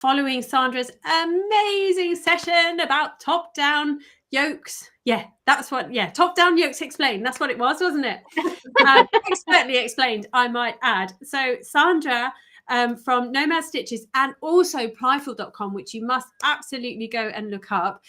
following Sandra's amazing session about top-down yokes. Yeah, that's what, top-down yokes explained. That's what it was, wasn't it? Expertly explained, I might add. So Sandra from Nomad Stitches and also plyful.com, which you must absolutely go and look up,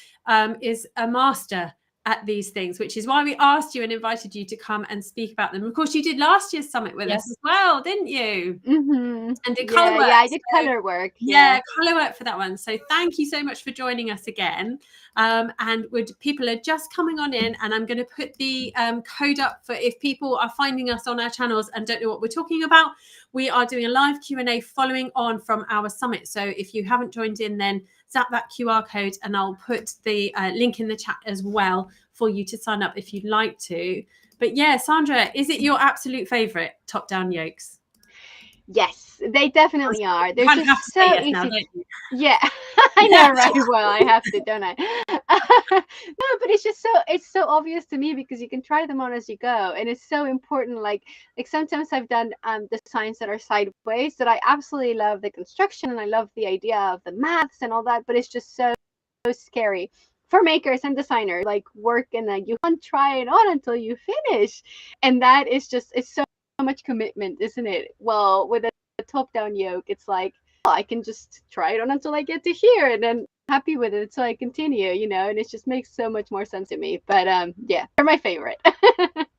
is a master at these things, which is why we asked you and invited you to come and speak about them. Of course, you did last year's summit with us as well, didn't you? Mm-hmm. And did color work. Yeah, I did color work. Yeah, color work for that one. So thank you so much for joining us again. And people are just coming on in, and I'm going to put the code up for if people are finding us on our channels and don't know what we're talking about. We are doing a live Q&A following on from our summit. So if you haven't joined in, then zap that QR code and I'll put the link in the chat as well for you to sign up if you'd like to. But yeah, Sandra, is it your absolute favorite top-down yokes? Yes, they definitely are. They're just so easy. Now, don't you? Yeah, I know, right? Well, I have to, don't I? No, but it's so obvious to me because you can try them on as you go, and it's so important. Like sometimes I've done designs that are sideways that I absolutely love the construction and I love the idea of the maths and all that, but it's just so scary for makers and designers. Like work and you can't try it on until you finish, and that is just it's so much commitment, isn't it? Well, with a top-down yoke, it's like, oh, I can just try it on until I get to here and then happy with it, so I continue, you know, and it just makes so much more sense to me. But yeah, they're my favorite.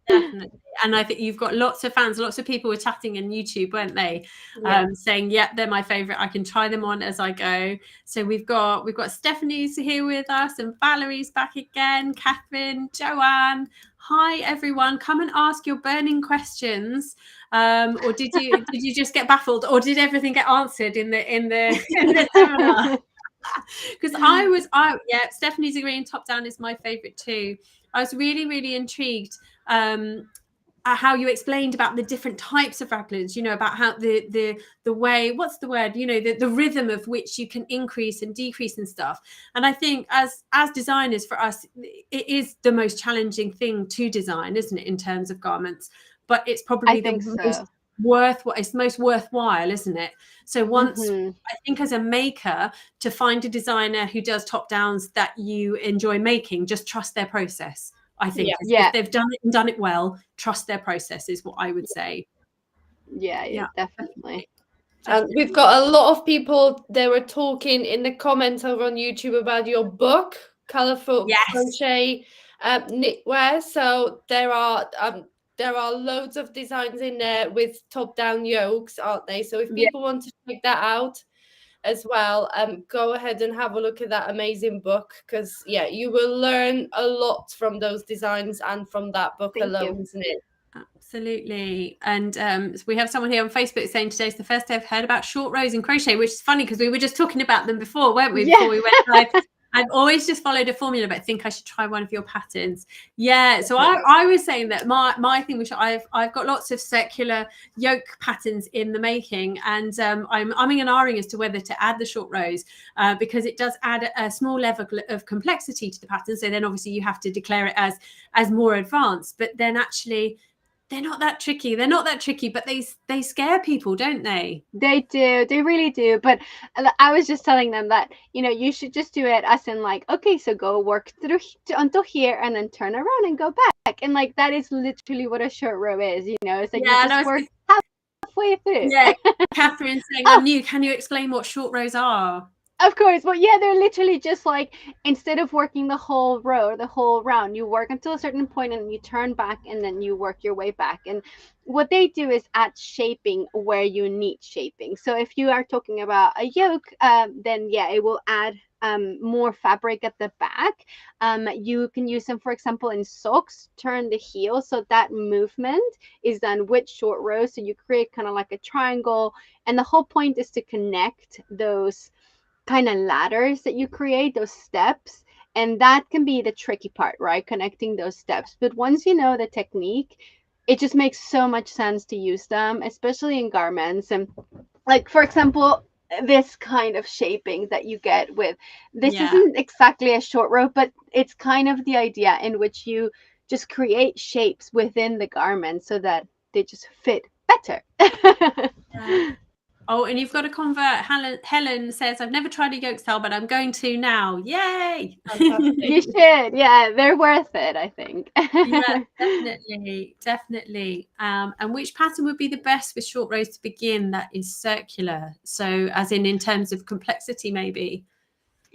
Definitely. And I think you've got lots of fans, lots of people were chatting in YouTube, weren't they? Saying, yeah, they're my favorite. I can try them on as I go. So we've got Stephanie's here with us, and Valerie's back again, Catherine, Joanne. Hi everyone, come and ask your burning questions. Or did you just get baffled, or did everything get answered in the seminar? Because Stephanie's agreeing top down is my favorite too. I was really, really intrigued how you explained about the different types of raglans, you know, about how the way, what's the word, you know, the rhythm of which you can increase and decrease and stuff. And I think as designers, for us, it is the most challenging thing to design, isn't it, in terms of garments? But it's probably most worthwhile, isn't it? So once I think as a maker, to find a designer who does top downs that you enjoy making, just trust their process. I think if they've done it and done it well, trust their process is what I would say. Yeah, definitely. And we've got a lot of people, they were talking in the comments over on YouTube about your book, Colourful Crochet Knitwear. So there are loads of designs in there with top-down yokes, aren't they? So if people want to check that out as well, go ahead and have a look at that amazing book, because you will learn a lot from those designs and from that book alone, isn't it? Absolutely. And so we have someone here on Facebook saying today's the first day I've heard about short rows in crochet, which is funny because we were just talking about them before, weren't we? Before we went live. I've always just followed a formula, but I think I should try one of your patterns. Yeah. So I was saying that my thing, which I've got lots of circular yoke patterns in the making, and I'm umming and ahhing as to whether to add the short rows because it does add a small level of complexity to the pattern. So then obviously you have to declare it as more advanced, but then actually they're not that tricky. They're not that tricky, but they scare people, don't they? They do. They really do. But I was just telling them that, you know, you should just do it as in like, okay, so go work through until here and then turn around and go back. And like, that is literally what a short row is, you know, it's like you just work halfway through. Yeah. Catherine saying, I'm new. Can you explain what short rows are? Of course. Well, yeah, they're literally just like, instead of working the whole row, the whole round, you work until a certain point and you turn back and then you work your way back. And what they do is add shaping where you need shaping. So if you are talking about a yoke, then it will add more fabric at the back. You can use them, for example, in socks, turn the heel. So that movement is done with short rows. So you create kind of like a triangle. And the whole point is to connect those kind of ladders that you create, those steps, and that can be the tricky part, right? Connecting those steps. But once you know the technique, it just makes so much sense to use them, especially in garments. And like, for example, this kind of shaping that you get with this isn't exactly a short row, but it's kind of the idea in which you just create shapes within the garment so that they just fit better. Oh, and you've got to convert. Helen says, I've never tried a yoke style, but I'm going to now. Yay! You should. Yeah, they're worth it, I think. Yeah, definitely. And which pattern would be the best with short rows to begin that is circular? So as in terms of complexity, maybe?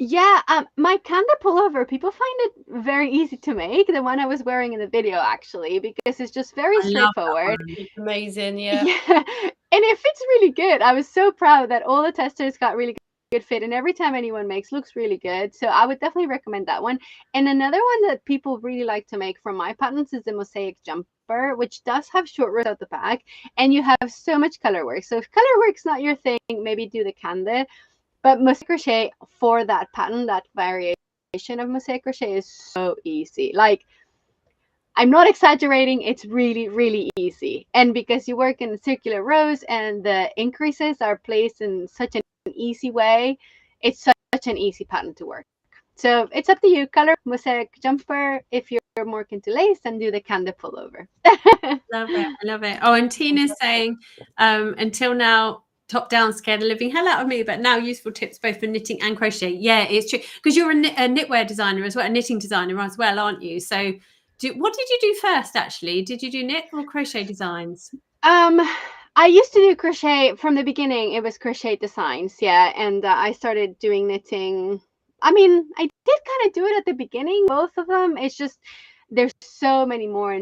Yeah, my Kanda pullover, people find it very easy to make. The one I was wearing in the video, actually, because it's just very straightforward. It's amazing, yeah. Yeah, and it fits really good. I was so proud that all the testers got really good fit, and every time anyone makes looks really good. So I would definitely recommend that one. And another one that people really like to make from my patterns is the mosaic jumper, which does have short rows out the back, and you have so much color work. So if color work's not your thing, maybe do the Kanda. But mosaic crochet for that pattern, that variation of mosaic crochet is so easy. Like, I'm not exaggerating, it's really, really easy. And because you work in circular rows and the increases are placed in such an easy way, it's such an easy pattern to work. So it's up to you. Color mosaic jumper. If you're more into lace, then do the Kanda pullover. Love it. I love it. Oh, and Tina's saying, until now, top down scared the living hell out of me, but now useful tips both for knitting and crochet. Yeah, it's true, because you're a knitwear designer as well, a knitting designer as well, aren't you? So what did you do first, actually? Did you do knit or crochet designs? I used to do crochet from the beginning. It was crochet designs, yeah, and I started doing knitting. I mean, I did kind of do it at the beginning, both of them. It's just there's so many more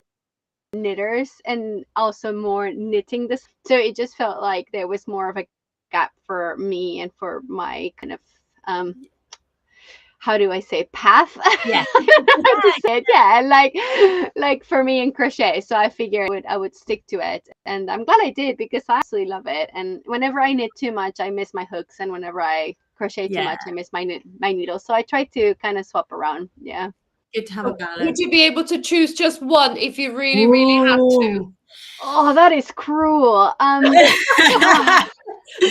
knitters and also more knitting this, so it just felt like there was more of a gap for me and for my kind of how do I say, path? Yeah. Yeah, like for me in crochet. So I figured I would stick to it, and I'm glad I did, because I absolutely love it. And whenever I knit too much, I miss my hooks, and whenever I crochet too much, I miss my needles. So I try to kind of swap around. Yeah. Good to have a balance. Would you be able to choose just one if you really, really had to? Oh, that is cruel.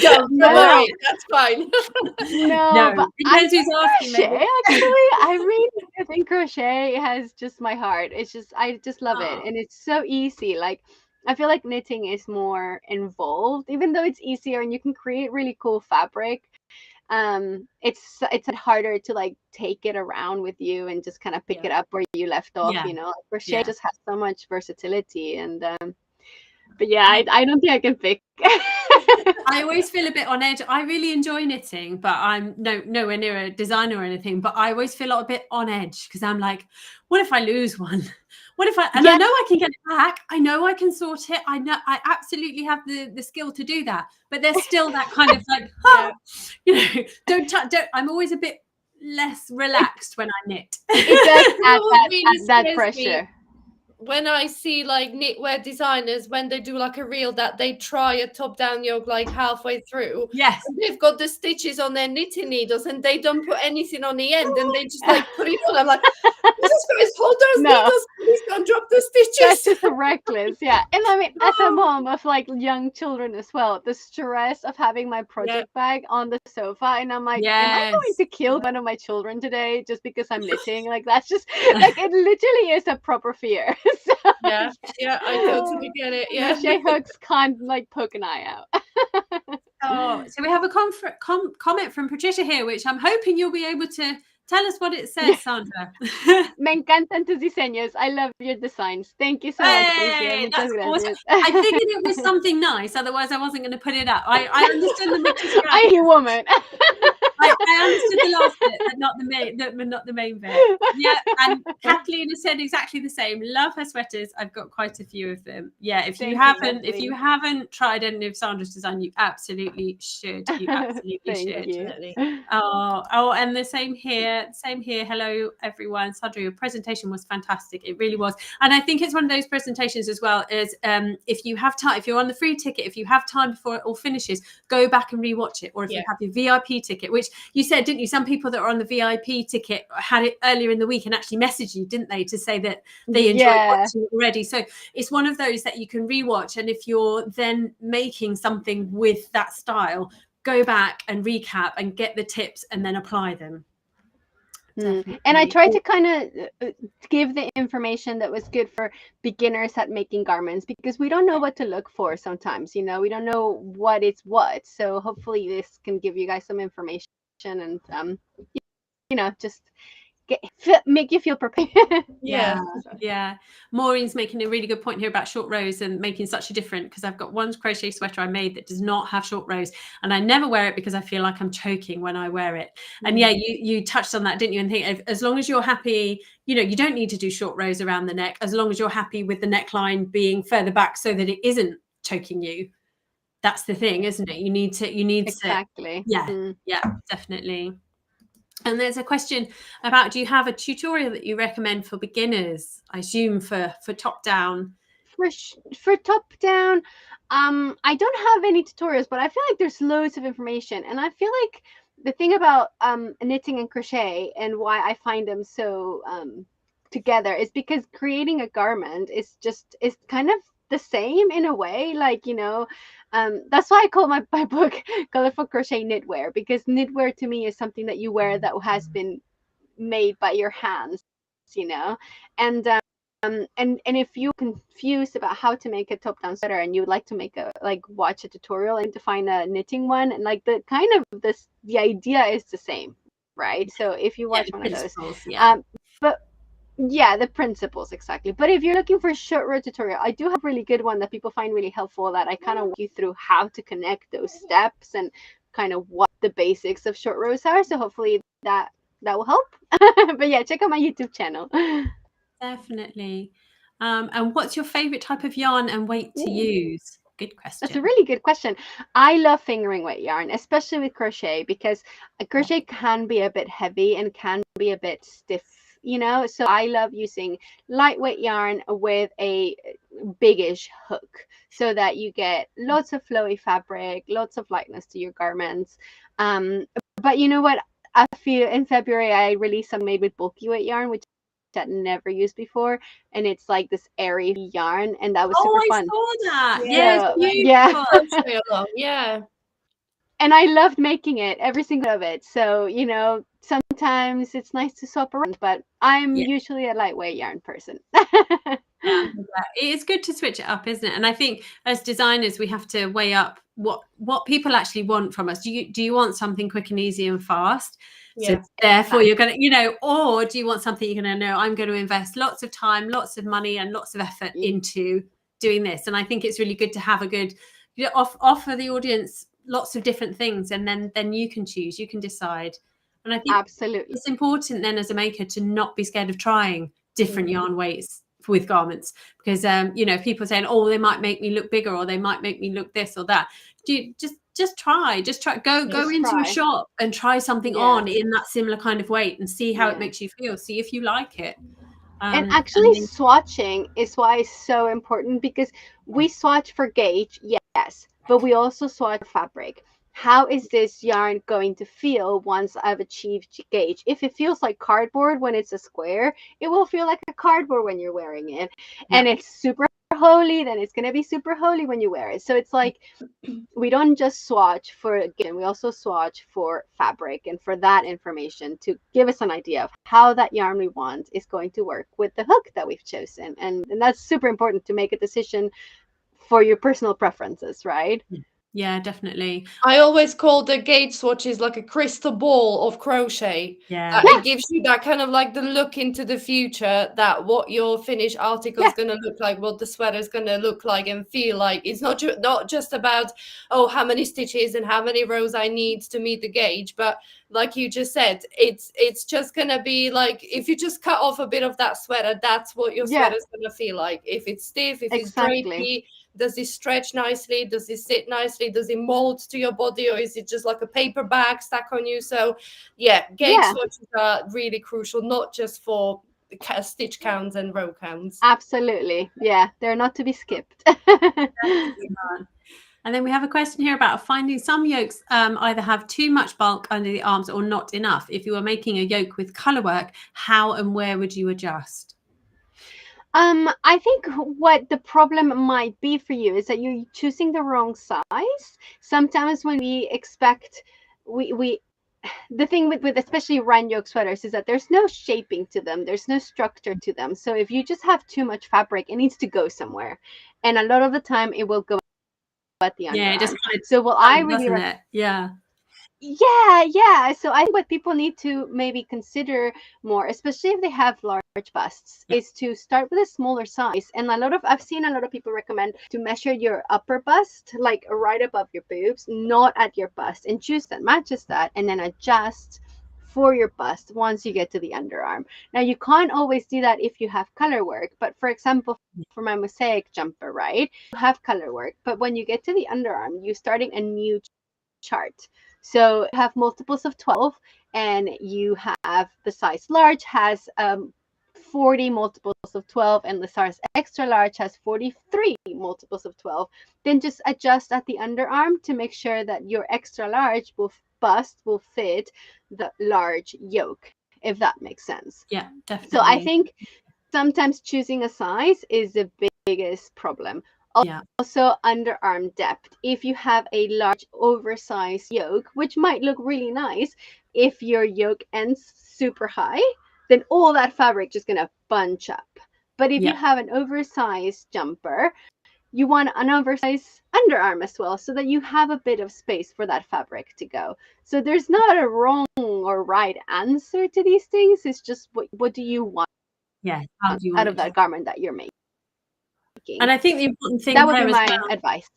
Don't worry, that's fine. No, but depends who's asking. Crochet, actually, I really think crochet has just my heart. It's just, I just love it, and it's so easy. Like, I feel like knitting is more involved, even though it's easier and you can create really cool fabric. It's harder to like take it around with you and just kind of pick it up where you left off. You know, crochet just has so much versatility, and but yeah, I don't think I can pick. I always feel a bit on edge. I really enjoy knitting, but I'm nowhere near a designer or anything. But I always feel a bit on edge, because I'm like, what if I lose one? What if I? And I know I can get it back. I know I can sort it. I know I absolutely have the skill to do that. But there's still that kind of like, you know, don't. I'm always a bit less relaxed when I knit. It does add that pressure. When I see like knitwear designers, when they do like a reel that they try a top down yoke like halfway through, and they've got the stitches on their knitting needles and they don't put anything on the end, and they just like put it on. I'm like, Jesus Christ, hold those needles, please don't drop the stitches. That's just reckless. Yeah. And I mean, as a mom of like young children as well, the stress of having my project bag on the sofa, and I'm like, am I going to kill one of my children today just because I'm knitting? Like, that's just like, it literally is a proper fear. So, yeah, I totally get it. Yeah, crochet hooks can't like poke an eye out. So we have a comment from Patricia here, which I'm hoping you'll be able to tell us what it says, Sandra. Me encantan tus diseños. I love your designs. Thank you so much. That's awesome. I figured it was something nice, otherwise I wasn't going to put it up. I understood the mixed I hear woman. I understood the last bit, but not the main bit. Yeah, and Kathleen has said exactly the same. Love her sweaters. I've got quite a few of them. Yeah, if you haven't tried any of Sandra's design, you absolutely should. You absolutely should. You. Oh, and the same here. Hello, everyone. Sandra, your presentation was fantastic. It really was. And I think it's one of those presentations as well, is if you have time, if you're on the free ticket, if you have time before it all finishes, go back and rewatch it. Or if you have your VIP ticket, which you said, didn't you? Some people that are on the VIP ticket had it earlier in the week and actually messaged you, didn't they, to say that they enjoyed watching it already. So it's one of those that you can rewatch. And if you're then making something with that style, go back and recap and get the tips and then apply them. And I try to kind of give the information that was good for beginners at making garments, because we don't know what to look for sometimes, you know, we don't know what is what. So hopefully this can give you guys some information and, you know, just make you feel prepared. Yeah. Maureen's making a really good point here about short rows and making such a difference, because I've got one crochet sweater I made that does not have short rows, and I never wear it because I feel like I'm choking when I wear it. And yeah, you touched on that, didn't you? And think, as long as you're happy, you know, you don't need to do short rows around the neck, as long as you're happy with the neckline being further back so that it isn't choking you. That's the thing, isn't it? You need exactly. Yeah, definitely. And there's a question about, do you have a tutorial that you recommend for beginners? I assume for top down. For top down, I don't have any tutorials, but I feel like there's loads of information. And I feel like the thing about knitting and crochet and why I find them so together is because creating a garment is kind of the same in a way. Like, you know, that's why I call my book Colorful Crochet Knitwear, because knitwear to me is something that you wear that has been made by your hands, you know. And if you're confused about how to make a top-down sweater and you'd like to make watch a tutorial and to find a knitting one, and like the idea is the same, right? So if you watch one of those, but yeah, the principles exactly. But if you're looking for a short row tutorial, I do have a really good one that people find really helpful, that I kind of walk you through how to connect those steps and kind of what the basics of short rows are. So hopefully that will help. But yeah, check out my YouTube channel. Definitely. And what's your favorite type of yarn and weight to use? Good question. That's a really good question. I love fingering weight yarn, especially with crochet, because crochet can be a bit heavy and can be a bit stiff, you know. So I love using lightweight yarn with a biggish hook, so that you get lots of flowy fabric, lots of lightness to your garments. But you know what? I feel in February I released some made with bulky weight yarn, which I'd never used before, and it's like this airy yarn, and that was super fun. I saw that. Yeah. And I loved making it, every single of it. So, you know, sometimes it's nice to swap around, but I'm usually a lightweight yarn person. It's good to switch it up, isn't it? And I think as designers, we have to weigh up what people actually want from us. Do you want something quick and easy and fast? So therefore you're going to, you know, or do you want something you're going to know, I'm going to invest lots of time, lots of money and lots of effort into doing this. And I think it's really good to have a good, you know, offer the audience lots of different things, and then you can choose, you can decide. And I think absolutely it's important then as a maker to not be scared of trying different yarn weights with garments, because you know, people saying, oh, they might make me look bigger, or they might make me look this or that. Do you just try go into a shop and try something on in that similar kind of weight and see how it makes you feel, see if you like it. And actually swatching is why it's so important, because we swatch for gauge, yes, but we also swatch fabric. How is this yarn going to feel once I've achieved gauge? If it feels like cardboard when it's a square, it will feel like a cardboard when you're wearing it. And it's super holy, then it's going to be super holy when you wear it. So it's like, we don't just swatch for again, we also swatch for fabric and for that information to give us an idea of how that yarn we want is going to work with the hook that we've chosen. And that's super important to make a decision for your personal preferences, right? Yeah, definitely. I always call the gauge swatches like a crystal ball of crochet. It gives you that kind of like the look into the future, that what your finished article is going to look like, what the sweater is going to look like and feel like. It's not just about, oh, how many stitches and how many rows I need to meet the gauge, but like you just said, it's just going to be like, if you just cut off a bit of that sweater, that's what your sweater is going to feel like. If it's stiff, if it's drapey, does it stretch nicely? Does it sit nicely? Does it mold to your body, or is it just like a paper bag stuck on you? So gauge swatches are really crucial, not just for stitch counts and row counts. Absolutely. Yeah, they're not to be skipped. And then we have a question here about finding some yokes either have too much bulk under the arms or not enough. If you were making a yoke with color work, how and where would you adjust? I think what the problem might be for you is that you're choosing the wrong size. Sometimes when we expect, we the thing with especially run yoke sweaters is that there's no shaping to them. There's no structure to them. So if you just have too much fabric, it needs to go somewhere. And a lot of the time it will go at the underarm. Yeah, it just kind of so what I really it? Yeah. Yeah. So I think what people need to maybe consider more, especially if they have large busts, is to start with a smaller size. And I've seen a lot of people recommend to measure your upper bust, like right above your boobs, not at your bust, and choose that matches that, and then adjust for your bust once you get to the underarm. Now you can't always do that if you have color work, but for example, for my mosaic jumper, right, you have color work, but when you get to the underarm, you're starting a new chart. So you have multiples of 12, and you have the size large has 40 multiples of 12, and the size extra large has 43 multiples of 12. Then just adjust at the underarm to make sure that your extra large bust will fit the large yoke, if that makes sense. Yeah, definitely. So I think sometimes choosing a size is the biggest problem. Also, underarm depth. If you have a large oversized yoke, which might look really nice, if your yoke ends super high, then all that fabric just gonna bunch up. But if you have an oversized jumper, you want an oversized underarm as well, so that you have a bit of space for that fabric to go. So there's not a wrong or right answer to these things. It's just what do you want out of that garment that you're making. And I think the important thing that would be my advice.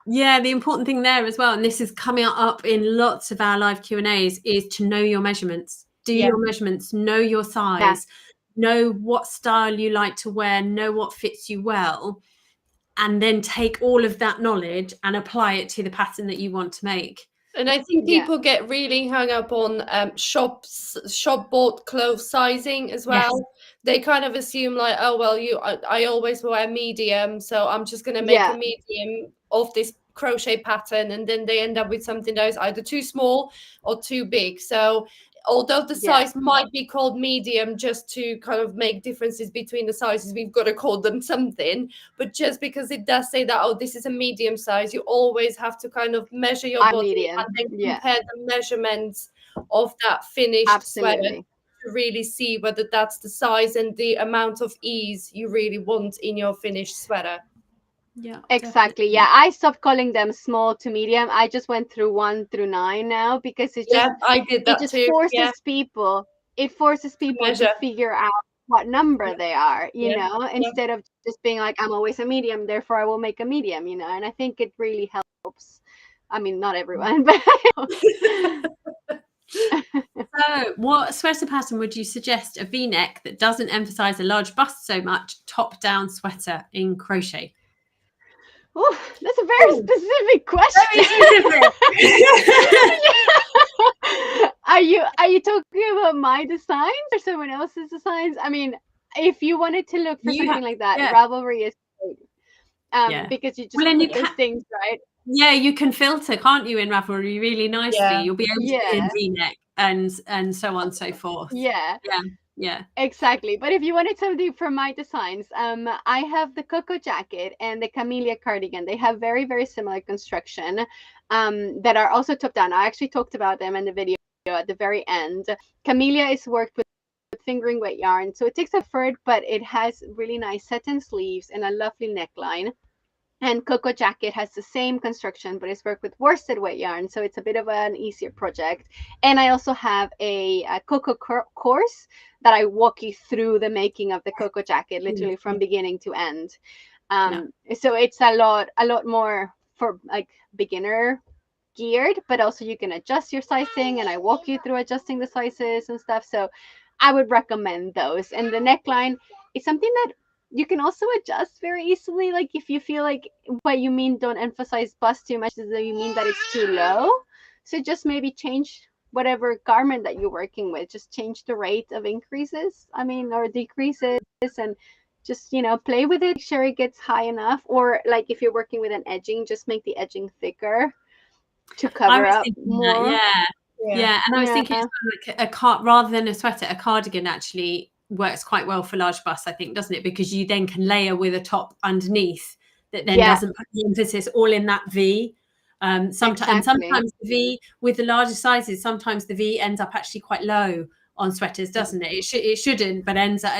Yeah, the important thing there as well, and this is coming up in lots of our live Q&As, is to know your measurements. Do your measurements, know your size, know what style you like to wear, know what fits you well, and then take all of that knowledge and apply it to the pattern that you want to make. And I think people get really hung up on shop bought clothes sizing as well. Yes. They kind of assume like, oh well, I always wear medium, so I'm just gonna make a medium of this crochet pattern, and then they end up with something that is either too small or too big. So although the size might be called medium just to kind of make differences between the sizes, we've got to call them something. But just because it does say that, oh, this is a medium size, you always have to kind of measure your body and then compare the measurements of that finished sweater to really see whether that's the size and the amount of ease you really want in your finished sweater. Yeah, exactly. Yeah, I stopped calling them small to medium. I just went through 1 through 9 now, because it just I did that too. Forces people. It forces people to figure out what number they are, you know, instead of just being like, I'm always a medium, therefore I will make a medium, you know. And I think it really helps. I mean, not everyone, but So what sweater pattern would you suggest, a V-neck that doesn't emphasize a large bust so much, top-down sweater in crochet? Oh, that's a very specific question. Are you talking about my designs or someone else's designs? I mean, if you wanted to look for something like that, Ravelry is great. Because you just put those things, right? Yeah, you can filter, can't you, in Ravelry really nicely? Yeah. You'll be able to put in V-neck and so on and so forth. Yeah, exactly. But if you wanted something for my designs, I have the Coco jacket and the Camellia cardigan. They have very, very similar construction that are also top down. I actually talked about them in the video at the very end. Camellia is worked with fingering weight yarn, so it takes effort, but it has really nice satin sleeves and a lovely neckline. And Coco jacket has the same construction, but it's worked with worsted weight yarn, so it's a bit of an easier project. And I also have a Coco course that I walk you through the making of the Coco jacket, literally from beginning to end. So it's a lot more for like beginner geared, but also you can adjust your sizing, and I walk you through adjusting the sizes and stuff. So I would recommend those. And the neckline is something that you can also adjust very easily. Like if you feel like what you mean don't emphasize bust too much, is that you mean that it's too low. So just maybe change whatever garment that you're working with, just change the rate of increases, or decreases, and just, play with it, make sure it gets high enough. Or like if you're working with an edging, just make the edging thicker to cover up more. Yeah. And I was thinking like rather than a sweater, a cardigan actually works quite well for large busts, I think, doesn't it? Because you then can layer with a top underneath that then doesn't put the emphasis all in that V. Sometimes the V with the larger sizes, sometimes the V ends up actually quite low on sweaters, doesn't it? It shouldn't, but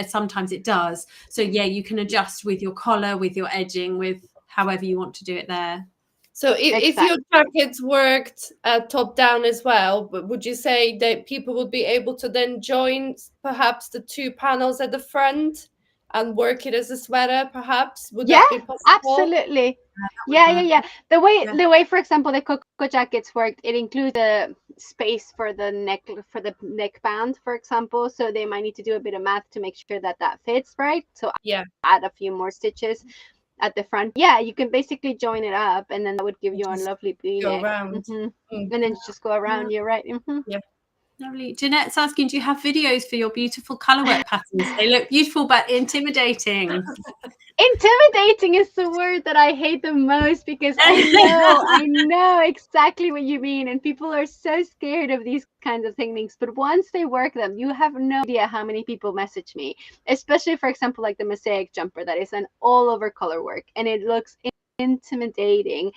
sometimes it does. So yeah, you can adjust with your collar, with your edging, with however you want to do it there. So if your jackets worked top down as well, would you say that people would be able to then join perhaps the 2 panels at the front and work it as a sweater, perhaps? Would that be possible? Absolutely. Yeah. The way, for example, the Coco jackets worked, it includes a space for the neckband, for example. So they might need to do a bit of math to make sure that fits right. So add a few more stitches at the front. Yeah, you can basically join it up, and then that would give you a lovely V-neck. And then just go around. You're right. Yeah. Lovely. Jeanette's asking, do you have videos for your beautiful color work patterns? They look beautiful but intimidating. Intimidating is the word that I hate the most, because I know exactly what you mean, and people are so scared of these kinds of techniques, but once they work them, you have no idea how many people message me, especially, for example, like the mosaic jumper that is an all over color work, and it looks intimidating.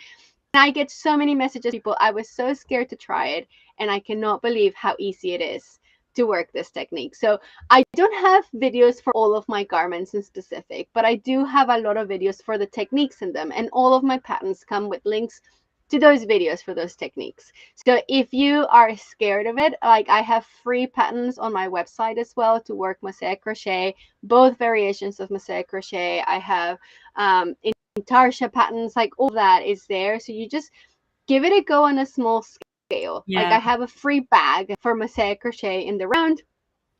And I get so many messages, people, I was so scared to try it, and I cannot believe how easy it is to work this technique. So I don't have videos for all of my garments in specific, but I do have a lot of videos for the techniques in them, and all of my patterns come with links to those videos for those techniques. So if you are scared of it, like, I have free patterns on my website as well to work mosaic crochet, both variations of mosaic crochet. I have intarsia patterns, like all that is there. So you just give it a go on a small scale. Like, I have a free bag for mosaic crochet in the round,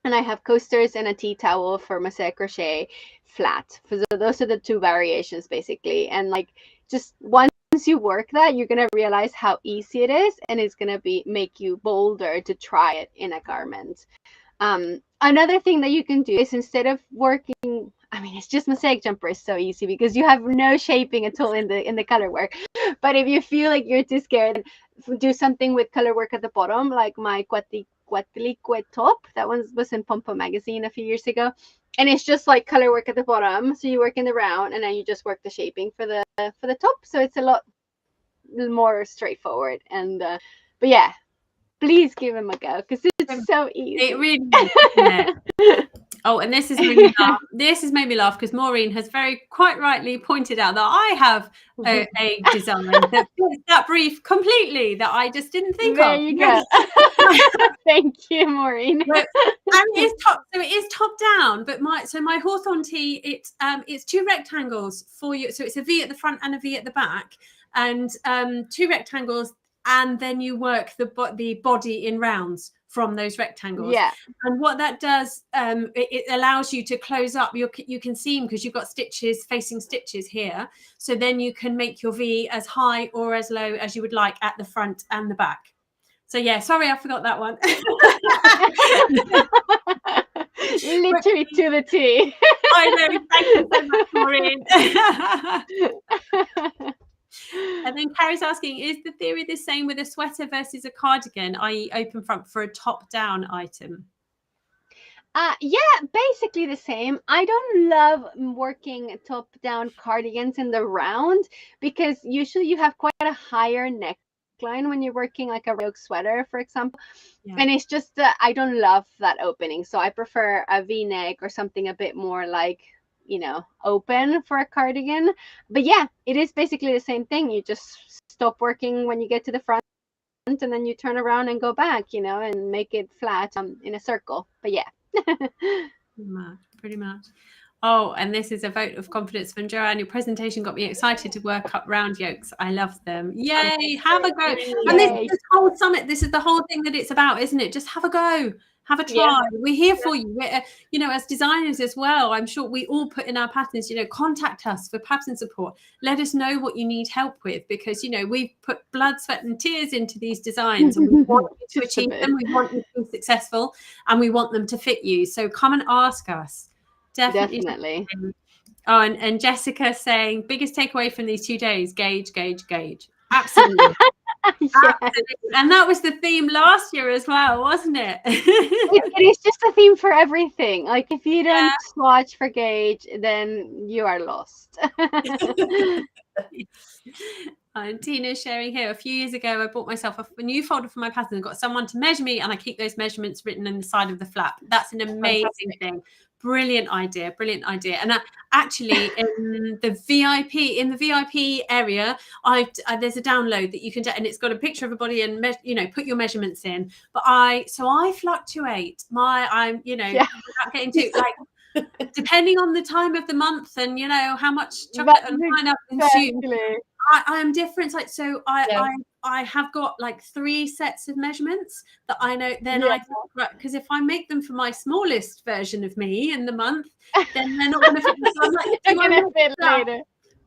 and I have coasters and a tea towel for mosaic crochet flat. So those are the 2 variations basically. And like, just once you work that, you're gonna realize how easy it is, and it's gonna make you bolder to try it in a garment. Another thing that you can do is, instead of working, I mean, it's just mosaic jumper is so easy because you have no shaping at all in the color work. But if you feel like you're too scared, do something with color work at the bottom, like my Cuatlique top. That one was in Pompo magazine a few years ago, and it's just like color work at the bottom. So you work in the round, and then you just work the shaping for the top. So it's a lot more straightforward. And but yeah, please give him a go, because it's so easy. It really is, isn't it? Oh, and this has made me laugh because Maureen has quite rightly pointed out that I have a design that fits that brief completely that I just didn't think there of. There you go. Thank you, Maureen. And it is top down, but my Hawthorn tee, it's 2 rectangles for you. So it's a V at the front and a V at the back, and 2 rectangles, and then you work the body in rounds from those rectangles. Yeah. And what that does, it allows you to close up. You can seam because you've got facing stitches here. So then you can make your V as high or as low as you would like at the front and the back. So yeah, sorry, I forgot that one. Literally to the T. I know. Thank you so much, Maureen. And then Carrie's asking, is the theory the same with a sweater versus a cardigan, i.e. open front for a top-down item? Yeah, basically the same. I don't love working top-down cardigans in the round, because usually you have quite a higher neckline when you're working like a yoke sweater, for example. Yeah. And it's just I don't love that opening. So I prefer a V-neck or something a bit more like, open for a cardigan. But yeah, it is basically the same thing. You just stop working when you get to the front, and then you turn around and go back, and make it flat in a circle. But yeah. Pretty much. Oh, and this is a vote of confidence from Joanne. Your presentation got me excited to work up round yokes. I love them. Yay, have a go. And this whole summit, this is the whole thing that it's about, isn't it? Just have a go. Have a try. Yeah. We're here for you. We're, as designers as well, I'm sure we all put in our patterns, contact us for pattern support. Let us know what you need help with, because, we've put blood, sweat and tears into these designs, and we want you to achieve them. We want you to be successful, and we want them to fit you. So come and ask us. Definitely. Oh, and Jessica saying, biggest takeaway from these 2 days, gauge. Absolutely. Yeah. Absolutely. And that was the theme last year as well, wasn't it? It is just a theme for everything. Like, if you don't swatch for gauge, then you are lost. And Tina's sharing here. A few years ago, I bought myself a new folder for my pattern and got someone to measure me, and I keep those measurements written in the side of the flap. That's an amazing thing. Brilliant idea. And actually, in the VIP area, there's a download that you can do, and it's got a picture of a body and put your measurements in. But I fluctuate. I'm without getting too depending on the time of the month and how much chocolate and pineapple consumed. I am different. I have got like 3 sets of measurements that I know. Then because if I make them for my smallest version of me in the month, then they're not going to fit. So I'm like,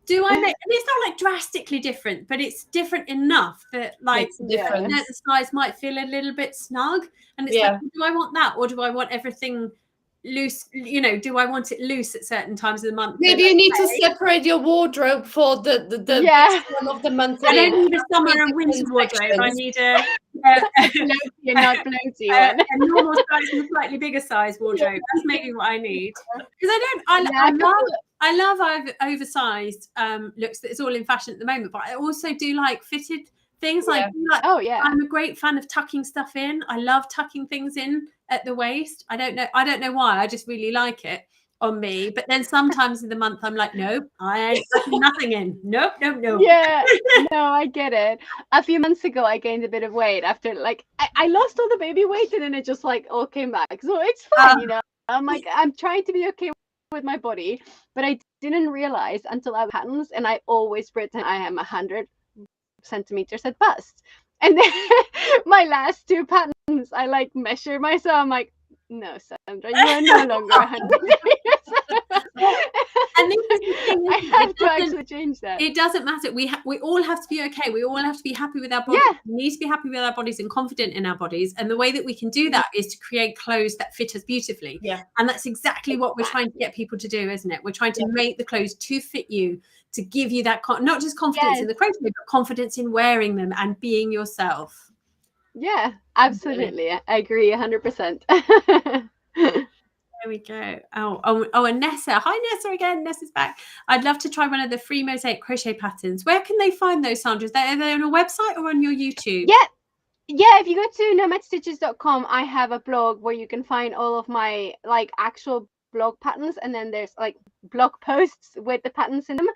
do I make? And it's not like drastically different, but it's different enough that the size might feel a little bit snug. And it's like, do I want that, or do I want everything loose? Do I want it loose at certain times of the month? Maybe you need to separate your wardrobe for the one of the month. I don't need a summer and winter wardrobe. I need a not bloaty one. A normal size and a slightly bigger size wardrobe. That's maybe what I need. Because I love oversized looks. That it's all in fashion at the moment, but I also do like fitted things. I'm a great fan of tucking stuff in. I love tucking things in at the waist. I don't know why. I just really like it on me. But then sometimes in the month I'm like, nope, I ain't tucking nothing in. Nope. Yeah, no, I get it. A few months ago I gained a bit of weight after I lost all the baby weight, and then it just all came back. So it's fine, I'm like, I'm trying to be okay with my body, but I didn't realize until I patterns, and I always pretend I am 100 centimeters at bust. And then my last 2 patterns, I measure myself. I'm like, no, Sandra, you are no longer 100 centimeters. And this is the thing, I have to actually change that. It doesn't matter. We all have to be okay. We all have to be happy with our bodies. Yeah. We need to be happy with our bodies and confident in our bodies. And the way that we can do that is to create clothes that fit us beautifully. Yeah. And that's exactly what we're trying to get people to do, isn't it? We're trying to make the clothes to fit you, to give you that not just confidence in the crochet, but confidence in wearing them and being yourself. Yeah, absolutely. I agree 100%. There we go. Oh, and Nessa. Hi, Nessa again. Nessa's back. I'd love to try one of the free mosaic crochet patterns. Where can they find those, Sandra? Are they on a website or on your YouTube? Yeah, if you go to nomadstitches.com, I have a blog where you can find all of my actual blog patterns, and then there's blog posts with the patterns in them.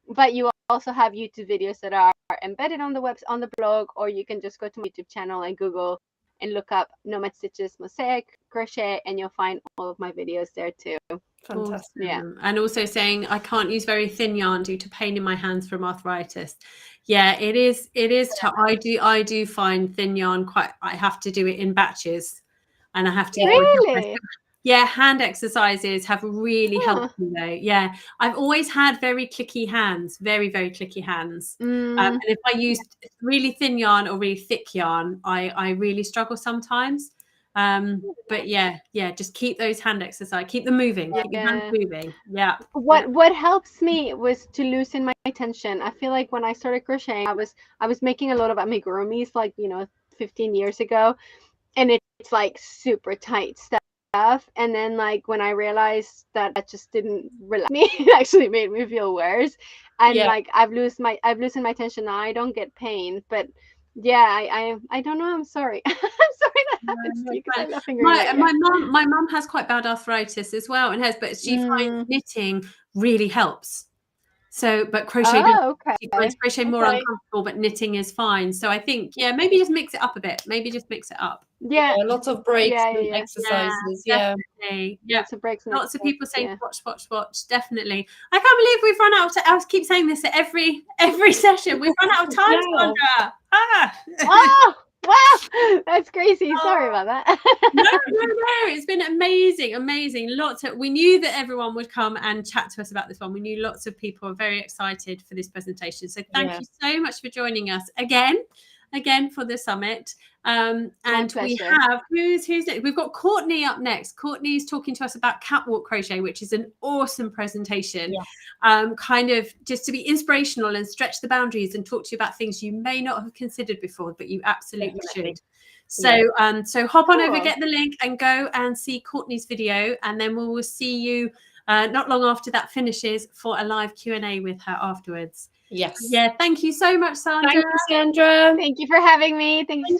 But you also have YouTube videos that are embedded on the blog, or you can just go to my YouTube channel and Google and look up Nomad Stitches mosaic crochet, and you'll find all of my videos there too. Fantastic. Yeah. And also saying I can't use very thin yarn due to pain in my hands from arthritis. Yeah, it is tough. I do find thin yarn I have to do it in batches, and I have to really. Yeah, hand exercises have really helped me though. Yeah, I've always had very clicky hands, very, very clicky hands. And if I use really thin yarn or really thick yarn, I really struggle sometimes. But yeah, just keep those hand exercises, keep them moving, keep your hands moving. Yeah. What helps me was to loosen my tension. I feel like when I started crocheting, I was making a lot of amigurumis 15 years ago, and it's super tight stuff. And then when I realized that just didn't relax me, it actually made me feel worse. And I've loosened my tension now. I don't get pain, but I don't know. I'm sorry. I'm sorry that happens to you, because I'm laughing. My mum has quite bad arthritis as well, but she finds knitting really helps. So, but crochet, she finds crochet more uncomfortable, but knitting is fine. So I think, maybe just mix it up a bit. Yeah, lots of breaks and exercises. Definitely. Lots of breaks. Lots of people saying watch. Definitely. I can't believe we've run out of time. I keep saying this at every session. We've run out of time, Sandra. Oh, wow, that's crazy. Sorry about that. No. It's been amazing. We knew that everyone would come and chat to us about this one. We knew lots of people are very excited for this presentation. So thank you so much for joining us again for the summit. And we have who's next? We've got Courtney up next. Courtney's talking to us about catwalk crochet, which is an awesome presentation. Kind of just to be inspirational and stretch the boundaries and talk to you about things you may not have considered before, but you absolutely should. So so hop on over, get the link, and go and see Courtney's video, and then we will see you not long after that finishes for a live Q&A with her afterwards. Yes. Yeah, thank you so much, Sandra. Thank you, Sandra. Thank you for having me. Thank you.